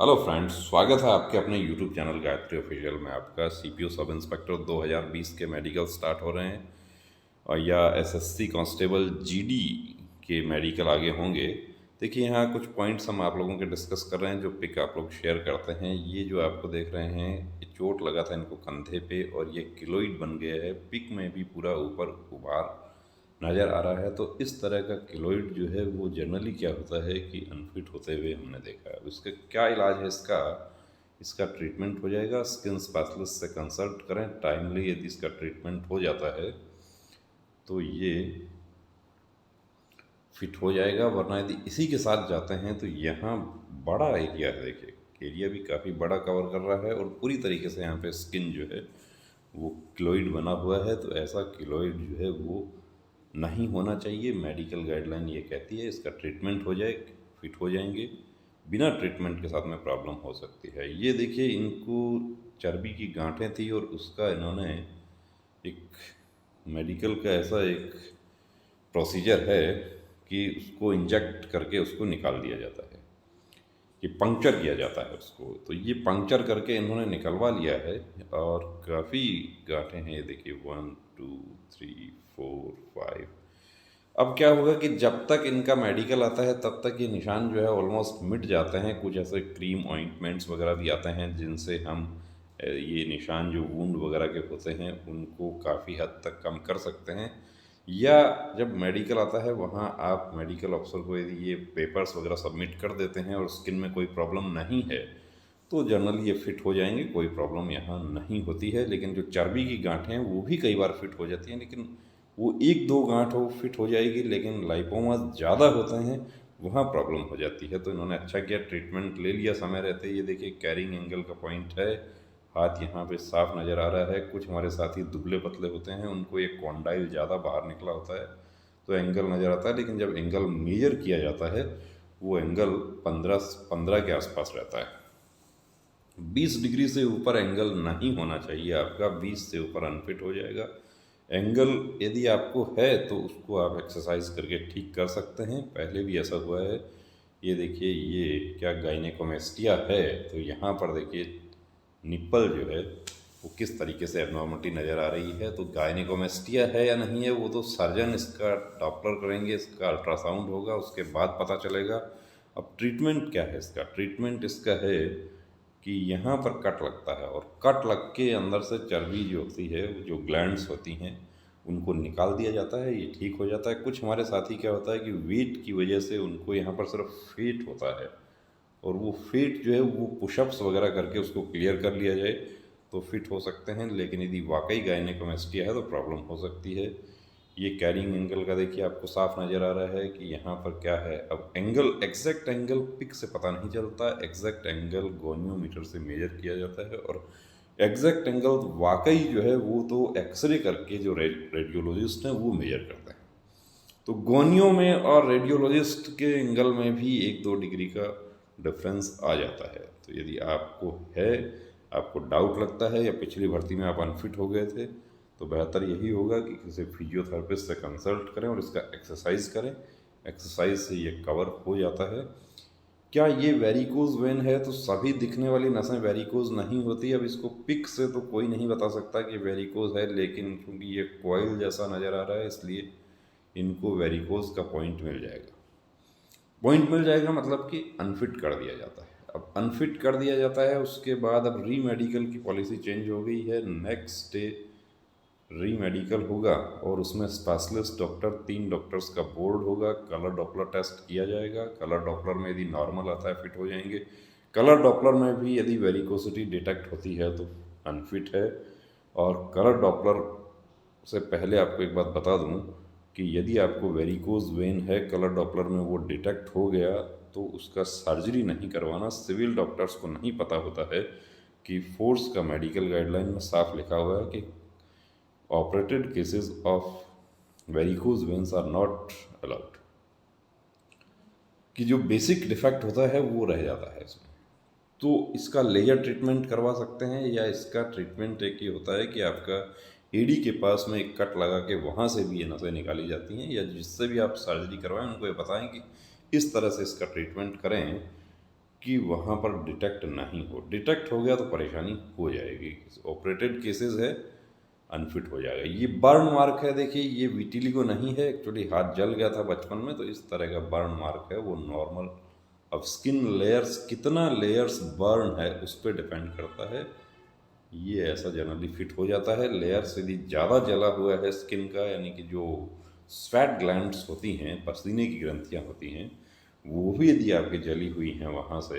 Hello friends, स्वागत है आपके अपने यूट्यूब चैनल गायत्री ऑफिशियल में। आपका सीपीओ सब इंस्पेक्टर 2020 के मेडिकल स्टार्ट हो रहे हैं और या एसएससी कांस्टेबल जीडी के मेडिकल आगे होंगे। देखिए, यहाँ कुछ पॉइंट्स हम आप लोगों के डिस्कस कर रहे हैं, जो पिक आप लोग शेयर करते हैं। ये जो आपको देख रहे हैं, ये चोट लगा था इनको कंधे पे और ये किलोइड बन गया है। पिक में भी पूरा ऊपर उभार नज़र आ रहा है। तो इस तरह का किलोइड जो है वो जनरली क्या होता है कि अनफिट होते हुए हमने देखा है। अब इसका क्या इलाज है? इसका इसका ट्रीटमेंट हो जाएगा। स्किन स्पेशलिस्ट से कंसल्ट करें टाइमली। यदि इसका ट्रीटमेंट हो जाता है तो ये फिट हो जाएगा, वरना यदि इसी के साथ जाते हैं तो यहाँ बड़ा एरिया है। देखिए, एरिया भी काफ़ी बड़ा कवर कर रहा है और पूरी तरीके से यहाँ पे स्किन जो है वो किलोइड बना हुआ है। तो ऐसा किलोइड जो है वो नहीं होना चाहिए। मेडिकल गाइडलाइन ये कहती है इसका ट्रीटमेंट हो जाए, फिट हो जाएंगे। बिना ट्रीटमेंट के साथ में प्रॉब्लम हो सकती है। ये देखिए, इनको चर्बी की गांठें थी और उसका इन्होंने एक मेडिकल का ऐसा एक प्रोसीजर है कि उसको इंजेक्ट करके उसको निकाल दिया जाता है, कि पंक्चर किया जाता है उसको। तो ये पंक्चर करके इन्होंने निकलवा लिया है और काफ़ी गांठें हैं। ये देखिए, 1 2 3 4 5। अब क्या होगा कि जब तक इनका मेडिकल आता है तब तक ये निशान जो है ऑलमोस्ट मिट जाते हैं। कुछ ऐसे क्रीम ऑइंटमेंट्स वगैरह भी आते हैं जिनसे हम ये निशान जो वूंड वगैरह के होते हैं उनको काफ़ी हद तक कम कर सकते हैं। या जब मेडिकल आता है वहाँ आप मेडिकल अफसर को यदि ये पेपर्स वगैरह सबमिट कर देते हैं और स्किन में कोई प्रॉब्लम नहीं है तो जनरली ये फिट हो जाएंगे। कोई प्रॉब्लम यहाँ नहीं होती है। लेकिन जो चर्बी की गांठें हैं वो भी कई बार फिट हो जाती हैं, लेकिन वो एक दो गांठ हो फिट हो जाएगी। लेकिन लाइपोमा ज़्यादा होते हैं वहाँ प्रॉब्लम हो जाती है। तो इन्होंने अच्छा किया, ट्रीटमेंट ले लिया समय रहते। ये देखिए, कैरिंग एंगल का पॉइंट है। हाथ यहाँ पे साफ नज़र आ रहा है। कुछ हमारे साथी दुबले पतले होते हैं, उनको एक कॉन्डाइल ज़्यादा बाहर निकला होता है तो एंगल नज़र आता है। लेकिन जब एंगल मेजर किया जाता है वो एंगल 15 के आसपास रहता है। 20 डिग्री से ऊपर एंगल नहीं होना चाहिए आपका। 20 से ऊपर अनफिट हो जाएगा। एंगल यदि आपको है तो उसको आप एक्सरसाइज करके ठीक कर सकते हैं। पहले भी ऐसा हुआ है। ये देखिए, ये क्या गाइनेकोमेस्टिया है। तो यहाँ पर देखिए निप्पल जो है वो किस तरीके से एबनॉर्मलिटी नज़र आ रही है। तो गाइनेकोमेस्टिया है या नहीं है वो तो सर्जन इसका डॉपलर करेंगे, इसका अल्ट्रासाउंड होगा, उसके बाद पता चलेगा। अब ट्रीटमेंट क्या है? इसका ट्रीटमेंट इसका है कि यहाँ पर कट लगता है और कट लग के अंदर से चर्बी जो होती है, जो ग्लैंड्स होती हैं, उनको निकाल दिया जाता है। ये ठीक हो जाता है। कुछ हमारे साथी क्या होता है कि वेट की वजह से उनको यहाँ पर सिर्फ फेट होता है और वो फेट जो है वो पुशअप्स वगैरह करके उसको क्लियर कर लिया जाए तो फिट हो सकते हैं। लेकिन यदि वाकई गायनेकोमेस्टिया है तो प्रॉब्लम हो सकती है। ये कैरिंग एंगल का देखिए, आपको साफ नज़र आ रहा है कि यहाँ पर क्या है। अब एंगल, एग्जैक्ट एंगल पिक से पता नहीं चलता। एग्जैक्ट एंगल गोनियोमीटर से मेजर किया जाता है और एग्जैक्ट एंगल वाकई जो है वो तो एक्सरे करके जो रेडियोलॉजिस्ट हैं वो मेजर करते हैं। तो गोनियो में और रेडियोलॉजिस्ट के एंगल में भी 1-2 डिग्री का डिफरेंस आ जाता है। तो यदि आपको है, आपको डाउट लगता है या पिछली भर्ती में आप अनफिट हो गए थे, तो बेहतर यही होगा कि किसी फिजियोथेरेपिस्ट से कंसल्ट करें और इसका एक्सरसाइज करें। एक्सरसाइज से ये कवर हो जाता है। क्या ये वेरिकोज वेन है? तो सभी दिखने वाली नसें वेरिकोज नहीं होती। अब इसको पिक से तो कोई नहीं बता सकता कि वेरिकोज है, लेकिन क्योंकि ये कॉइल जैसा नज़र आ रहा है इसलिए इनको वेरिकोज का पॉइंट मिल जाएगा। पॉइंट मिल जाएगा मतलब कि अनफिट कर दिया जाता है। अब अनफिट कर दिया जाता है, उसके बाद अब री मेडिकल की पॉलिसी चेंज हो गई है। नेक्स्ट डे री मेडिकल होगा और उसमें स्पेशलिस्ट डॉक्टर, 3 डॉक्टर्स का बोर्ड होगा। कलर डॉपलर टेस्ट किया जाएगा। कलर डॉपलर में यदि नॉर्मल आता है फिट हो जाएंगे। कलर डॉपलर में भी यदि वेरिकोसिटी डिटेक्ट होती है तो अनफिट है। और कलर डॉपलर से पहले आपको एक बात बता दूं कि यदि आपको वेरिकोज वेन है, कलर डॉपलर में वो डिटेक्ट हो गया तो उसका सर्जरी नहीं करवाना। सिविल डॉक्टर्स को नहीं पता होता है कि फोर्स का मेडिकल गाइडलाइन में साफ लिखा हुआ है कि operated cases of varicose veins are not allowed, कि जो बेसिक डिफेक्ट होता है वो रह जाता है इसमें। तो इसका लेजर ट्रीटमेंट करवा सकते हैं या इसका ट्रीटमेंट एक ही होता है कि आपका एडी के पास में एक कट लगा के वहाँ से भी ये नसें निकाली जाती हैं, या जिससे भी आप सर्जरी करवाएं उनको ये बताएं कि इस तरह से इसका ट्रीटमेंट करें कि वहाँ पर डिटेक्ट नहीं हो। डिटेक्ट हो गया तो परेशानी हो जाएगी। ऑपरेटेड केसेस है, अनफिट हो जाएगा। ये बर्न मार्क है, देखिए ये विटिलिगो नहीं है, एक्चुअली हाथ जल गया था बचपन में, तो इस तरह का बर्न मार्क है, वो नॉर्मल। अब स्किन लेयर्स, कितना लेयर्स बर्न है उस पर डिपेंड करता है। ये ऐसा जनरली फिट हो जाता है। लेयर्स यदि ज़्यादा जला हुआ है स्किन का, यानी कि जो स्वेट ग्लैंड्स होती हैं, पसीने की ग्रंथियाँ होती हैं, वो भी यदि आपकी जली हुई हैं वहाँ से,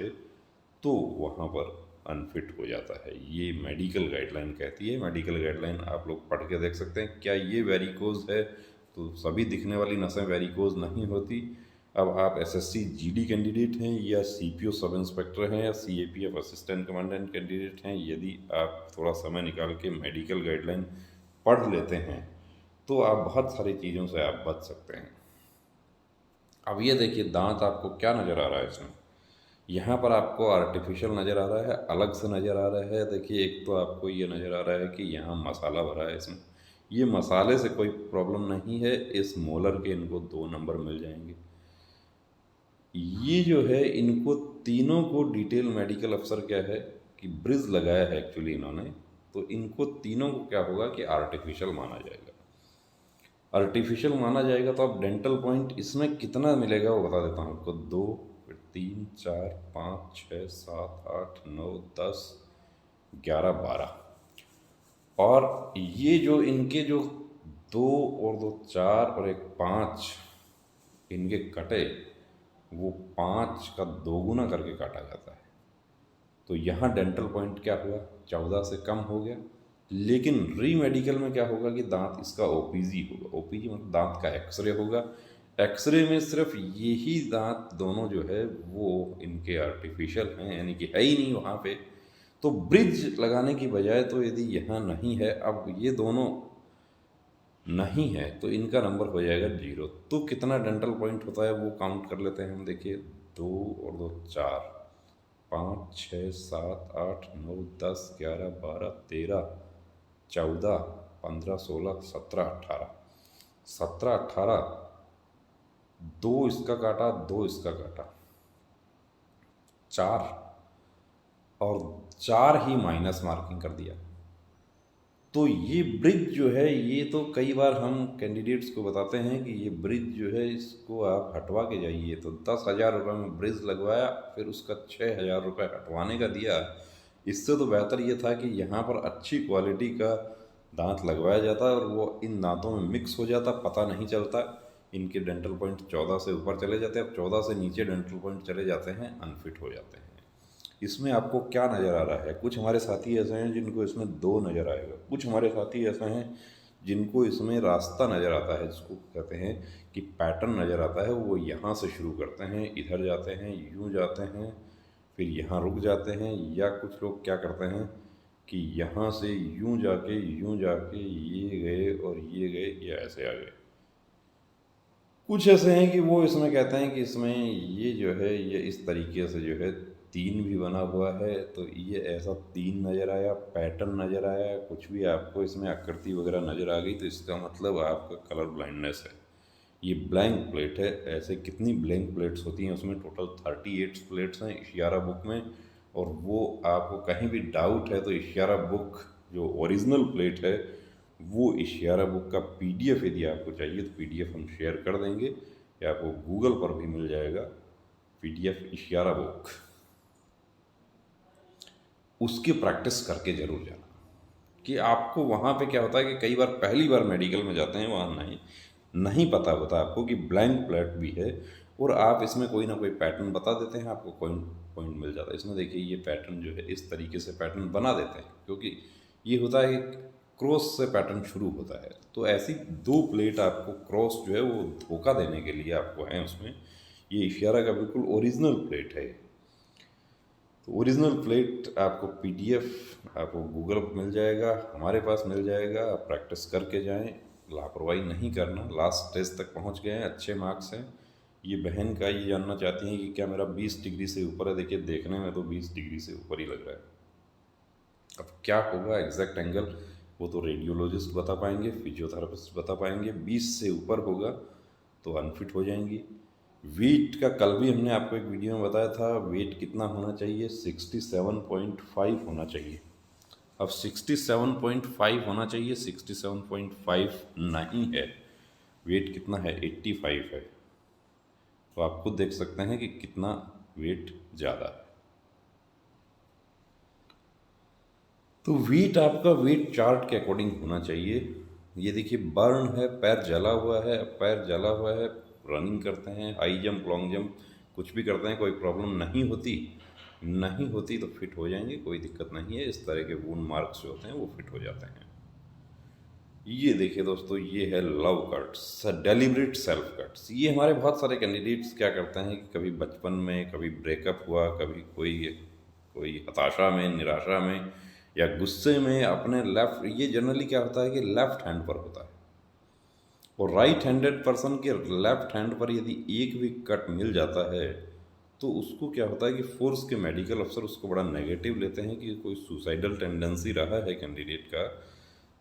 तो वहाँ पर अनफिट हो जाता है। ये मेडिकल गाइडलाइन कहती है। मेडिकल गाइडलाइन आप लोग पढ़ के देख सकते हैं। क्या ये वेरिकोज है? तो सभी दिखने वाली नसें वेरिकोज नहीं होती। अब आप एसएससी जीडी कैंडिडेट हैं, या सीपीओ सब इंस्पेक्टर हैं, या सीएपीएफ असिस्टेंट कमांडेंट कैंडिडेट हैं, यदि आप थोड़ा समय निकाल के मेडिकल गाइडलाइन पढ़ लेते हैं तो आप बहुत सारी चीज़ों से आप बच सकते हैं। अब ये देखिए, दांत आपको क्या नज़र आ रहा है इसमें? यहाँ पर आपको आर्टिफिशियल नज़र आ रहा है, अलग से नज़र आ रहा है। देखिए, एक तो आपको ये नज़र आ रहा है कि यहाँ मसाला भरा है इसमें। ये मसाले से कोई प्रॉब्लम नहीं है, इस मोलर के इनको 2 नंबर मिल जाएंगे। ये जो है, इनको तीनों को डिटेल मेडिकल अफसर क्या है कि ब्रिज लगाया है एक्चुअली इन्होंने, तो इनको तीनों को क्या होगा कि आर्टिफिशियल माना जाएगा। आर्टिफिशियल माना जाएगा तो अब डेंटल पॉइंट इसमें कितना मिलेगा वो बता देता हूँ आपको। 2, फिर 3, 4, 5, 6, 7, 8, 9, 10, 11, 12। और ये जो इनके जो 2 और 2 4 और एक 5 इनके कटे, वो 5 का 2 गुना करके काटा जाता है। तो यहाँ डेंटल पॉइंट क्या हुआ, 14 से कम हो गया। लेकिन री मेडिकल में क्या होगा कि दांत इसका ओपीजी होगा। ओपीजी मतलब दांत का एक्सरे होगा। एक्सरे में सिर्फ यही दांत दोनों जो है वो इनके आर्टिफिशियल हैं, यानी कि है ही नहीं वहाँ पे। तो ब्रिज लगाने की बजाय, तो यदि यहाँ नहीं है, अब ये दोनों नहीं है, तो इनका नंबर हो जाएगा 0। तो कितना डेंटल पॉइंट होता है वो काउंट कर लेते हैं हम। देखिए, 2 और 2 4, 5, 6, 7, 8, 9, 10, 11, 12, 13, 14, 15, 16, 17, 18, 17, 18, 2 इसका काटा, 2 इसका काटा, 4, और 4 ही माइनस मार्किंग कर दिया। तो ये ब्रिज जो है, ये तो कई बार हम कैंडिडेट्स को बताते हैं कि ये ब्रिज जो है, इसको आप हटवा के जाइए। तो 10,000 रुपये में ब्रिज लगवाया, फिर उसका 6,000 रुपये हटवाने का दिया। इससे तो बेहतर ये था कि यहाँ पर अच्छी क्वालिटी का दांत लगवाया जाता और वो इन दांतों में मिक्स हो जाता, पता नहीं चलता। इनके डेंटल पॉइंट 14 से ऊपर चले जाते हैं, अब 14 से नीचे डेंटल पॉइंट चले जाते हैं, अनफिट हो जाते हैं। इसमें आपको क्या नज़र आ रहा है? कुछ हमारे साथी ऐसे हैं जिनको इसमें 2 नज़र आएगा, कुछ हमारे साथी ऐसे हैं जिनको इसमें रास्ता नज़र आता है, जिसको कहते हैं कि पैटर्न नज़र आता है। वो यहाँ से शुरू करते हैं, इधर जाते हैं, यूँ जाते हैं, फिर यहाँ रुक जाते हैं, या कुछ लोग क्या करते हैं कि यहाँ से यूँ जाके ये गए और ये गए, या ऐसे आ गए। कुछ ऐसे हैं कि वो इसमें कहते हैं कि इसमें ये जो है, ये इस तरीके से जो है 3 भी बना हुआ है, तो ये ऐसा 3 नज़र आया, पैटर्न नज़र आया, कुछ भी आपको इसमें आकृति वगैरह नज़र आ गई, तो इसका मतलब आपका कलर ब्लाइंडनेस है। ये ब्लैंक प्लेट है। ऐसे कितनी ब्लैंक प्लेट्स होती हैं उसमें? टोटल 38 प्लेट्स हैं इशियारा बुक में। और वो आपको कहीं भी डाउट है तो इशियारा बुक जो ओरिजिनल प्लेट है, वो इशियारा बुक का पीडीएफ यदि आपको चाहिए तो पीडीएफ हम शेयर कर देंगे, या आपको गूगल पर भी मिल जाएगा पीडीएफ इशियारा बुक। उसकी प्रैक्टिस करके ज़रूर जाना। कि आपको वहाँ पे क्या होता है कि कई बार पहली बार मेडिकल में जाते हैं, वहाँ नहीं पता होता आपको कि ब्लैंक प्लेट भी है, और आप इसमें कोई ना कोई पैटर्न बता देते हैं, आपको पॉइंट मिल जाता है। इसमें देखिए, ये पैटर्न जो है इस तरीके से पैटर्न बना देते हैं, क्योंकि ये होता है क्रॉस से पैटर्न शुरू होता है। तो ऐसी 2 प्लेट आपको क्रॉस जो है वो धोखा देने के लिए आपको है उसमें। ये इशियारा का बिल्कुल ओरिजिनल प्लेट है। तो ओरिजिनल प्लेट आपको पीडीएफ आपको गूगल पर मिल जाएगा, हमारे पास मिल जाएगा। आप प्रैक्टिस करके जाएं, लापरवाही नहीं करना। लास्ट टेस्ट तक पहुंच गए हैं, अच्छे मार्क्स हैं। ये बहन का ये जानना चाहती हैं कि क्या मेरा 20 डिग्री से ऊपर है। देखिए, देखने में तो 20 डिग्री से ऊपर ही लग रहा है। अब क्या होगा एग्जैक्ट एंगल, वो तो रेडियोलॉजिस्ट बता पाएंगे, फिजियोथेरापिस्ट बता पाएंगे। 20 से ऊपर होगा तो अनफिट हो जाएंगी, वेट का कल भी हमने आपको एक वीडियो में बताया था, वेट कितना होना चाहिए, 67.5 होना चाहिए। अब 67.5 होना चाहिए, 67.5 नहीं है, वेट कितना है, 85 है। तो आप खुद देख सकते हैं कि कितना वेट ज़्यादा है। तो वेट आपका वेट चार्ट के अकॉर्डिंग होना चाहिए। ये देखिए बर्न है, पैर जला हुआ है, पैर जला हुआ है, रनिंग करते हैं, हाई जंप लॉन्ग जंप कुछ भी करते हैं, कोई प्रॉब्लम नहीं होती तो फिट हो जाएंगे, कोई दिक्कत नहीं है। इस तरह के वूंड मार्क्स जो होते हैं वो फिट हो जाते हैं। ये देखिए दोस्तों, ये है love cuts, deliberate self cuts. ये हमारे बहुत सारे कैंडिडेट्स क्या करते हैं कि कभी बचपन में कभी ब्रेकअप हुआ, कभी कोई कोई हताशा में, निराशा में या गुस्से में अपने लेफ्ट, ये जनरली क्या होता है कि लेफ्ट हैंड पर होता है, और राइट हैंडेड पर्सन के लेफ्ट हैंड पर यदि एक भी कट मिल जाता है तो उसको क्या होता है कि फोर्स के मेडिकल अफसर उसको बड़ा नेगेटिव लेते हैं कि कोई सुसाइडल टेंडेंसी रहा है कैंडिडेट का।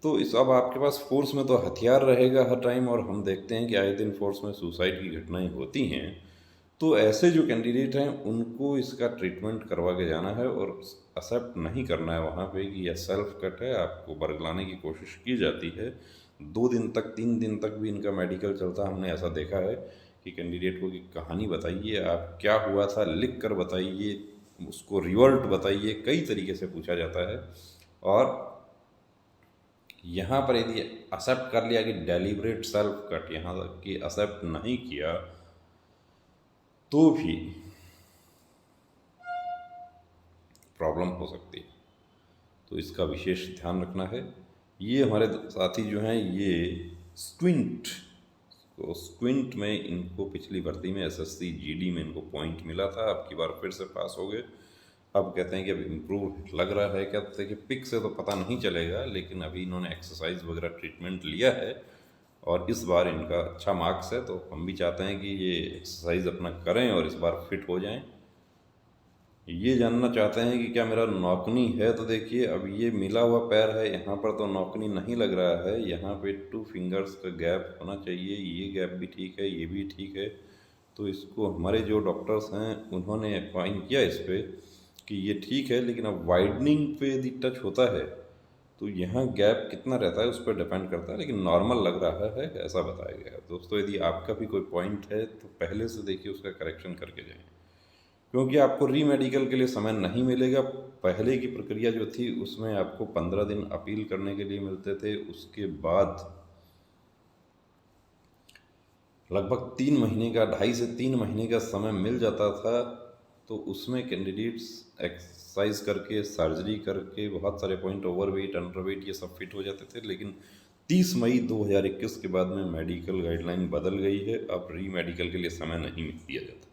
तो इस अब आपके पास फोर्स में तो हथियार रहेगा हर टाइम, और हम देखते हैं कि आए दिन फोर्स में सुसाइड की घटनाएं होती हैं। तो ऐसे जो कैंडिडेट हैं उनको इसका ट्रीटमेंट करवा के जाना है और एक्सेप्ट नहीं करना है वहाँ पे कि यह सेल्फ कट है। आपको बरगलाने की कोशिश की जाती है, 2 दिन तक 3 दिन तक भी इनका मेडिकल चलता। हमने ऐसा देखा है कि कैंडिडेट को कि कहानी बताइए, आप क्या हुआ था लिख कर बताइए, उसको रिवर्ट बताइए, कई तरीके से पूछा जाता है। और यहाँ पर यदि एक्सेप्ट कर लिया कि डेलिब्रेट सेल्फ कट, यहाँ तक कि एक्सेप्ट नहीं किया तो भी प्रॉब्लम हो सकती है। तो इसका विशेष ध्यान रखना है। ये हमारे साथी जो हैं ये स्क्विंट, तो स्क्विंट में इनको पिछली भर्ती में एसएससी जीडी में इनको पॉइंट मिला था, अब की बार फिर से पास हो गए। अब कहते हैं कि अब इम्प्रूव लग रहा है। कहते हैं कि पिक से तो पता नहीं चलेगा, लेकिन अभी इन्होंने एक्सरसाइज वगैरह ट्रीटमेंट लिया है और इस बार इनका अच्छा मार्क्स है। तो हम भी चाहते हैं कि ये एक्सरसाइज अपना करें और इस बार फिट हो जाएं। ये जानना चाहते हैं कि क्या मेरा नौकनी है, तो देखिए अब ये मिला हुआ पैर है, यहाँ पर तो नौकनी नहीं लग रहा है, यहाँ पे 2 फिंगर्स का गैप होना चाहिए। ये गैप भी ठीक है, ये भी ठीक है। तो इसको हमारे जो डॉक्टर्स हैं उन्होंने फाइन किया इस पर कि ये ठीक है, लेकिन अब वाइडनिंग पे यदि टच होता है तो यहाँ गैप कितना रहता है उस पर डिपेंड करता है, लेकिन नॉर्मल लग रहा है ऐसा बताया गया है। दोस्तों यदि आपका भी कोई पॉइंट है तो पहले से देखिए, उसका करेक्शन करके जाएं, क्योंकि आपको री मेडिकल के लिए समय नहीं मिलेगा। पहले की प्रक्रिया जो थी उसमें आपको 15 दिन अपील करने के लिए मिलते थे, उसके बाद लगभग 3 महीने का, 2.5 से 3 महीने का समय मिल जाता था। तो उसमें कैंडिडेट्स एक्सरसाइज करके, सर्जरी करके, बहुत सारे पॉइंट, ओवरवेट, अंडरवेट, ये सब फिट हो जाते थे। लेकिन 30 मई 2021 के बाद में मेडिकल गाइडलाइन बदल गई है, अब री मेडिकल के लिए समय नहीं दिया जाता।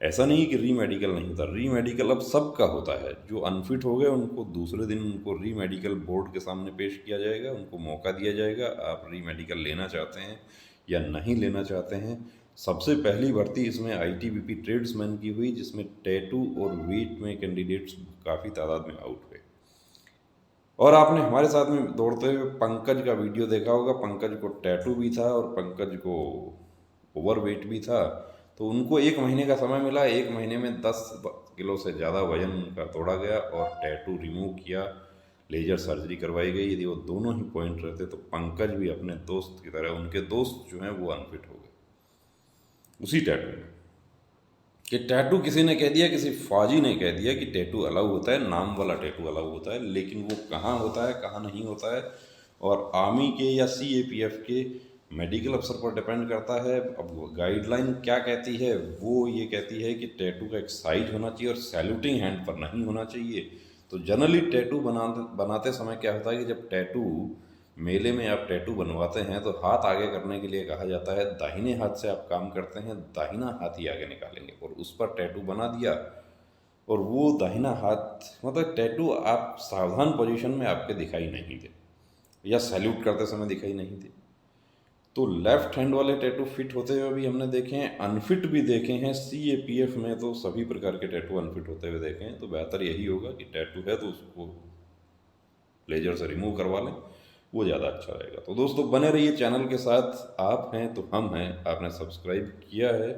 ऐसा नहीं कि री मेडिकल नहीं होता, री मेडिकल अब सबका होता है। जो अनफिट हो गए उनको दूसरे दिन उनको री मेडिकल बोर्ड के सामने पेश किया जाएगा, उनको मौका दिया जाएगा, आप री मेडिकल लेना चाहते हैं या नहीं लेना चाहते हैं। सबसे पहली भर्ती इसमें आईटीबीपी ट्रेड्समैन की हुई, जिसमें टैटू और वेट में कैंडिडेट्स काफ़ी तादाद में आउट हुए। और आपने हमारे साथ में दौड़ते हुए पंकज का वीडियो देखा होगा। पंकज को टैटू भी था और पंकज को ओवरवेट भी था। तो उनको 1 महीने का समय मिला, 1 महीने में 10 किलो से ज़्यादा वजन उनका तोड़ा गया और टैटू रिमूव किया, लेजर सर्जरी करवाई गई। यदि वो दोनों ही पॉइंट रहते तो पंकज भी अपने दोस्त की तरह, उनके दोस्त जो हैं वो अनफिट हो गए उसी टैटू में। कि टैटू किसी ने कह दिया, किसी फौजी ने कह दिया कि टैटू अलाउ होता है, नाम वाला टैटू अलाउ होता है, लेकिन वो कहाँ होता है कहाँ नहीं होता है, और आर्मी के या सीएपीएफ के मेडिकल अफसर पर डिपेंड करता है। अब गाइडलाइन क्या कहती है, वो ये कहती है कि टैटू का एक साइज होना चाहिए और सैल्यूटिंग हैंड पर नहीं होना चाहिए। तो जनरली टैटू बनाते समय क्या होता है कि जब टैटू मेले में आप टैटू बनवाते हैं तो हाथ आगे करने के लिए कहा जाता है, दाहिने हाथ से आप काम करते हैं, दाहिना हाथ ही आगे निकालेंगे, और उस पर टैटू बना दिया। और वो दाहिना हाथ, मतलब टैटू आप सावधान पोजीशन में आपके दिखाई नहीं दे या सैल्यूट करते समय दिखाई नहीं दे। तो लेफ्ट हैंड वाले टैटू फिट होते हुए भी हमने देखे हैं, अनफिट भी देखे हैं। सीएपीएफ में तो सभी प्रकार के टैटू अनफिट होते हुए देखे हैं। तो बेहतर यही होगा कि टैटू है तो उसको लेजर से रिमूव करवा लें, वो ज़्यादा अच्छा रहेगा। तो दोस्तों बने रहिए चैनल के साथ, आप हैं तो हम हैं, आपने सब्सक्राइब किया है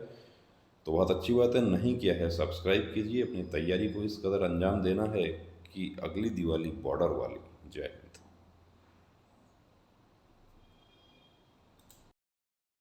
तो बहुत अच्छी बात है, नहीं किया है सब्सक्राइब कीजिए, अपनी तैयारी को इस कदर अंजाम देना है कि अगली दिवाली बॉर्डर वाली। जय हिंद।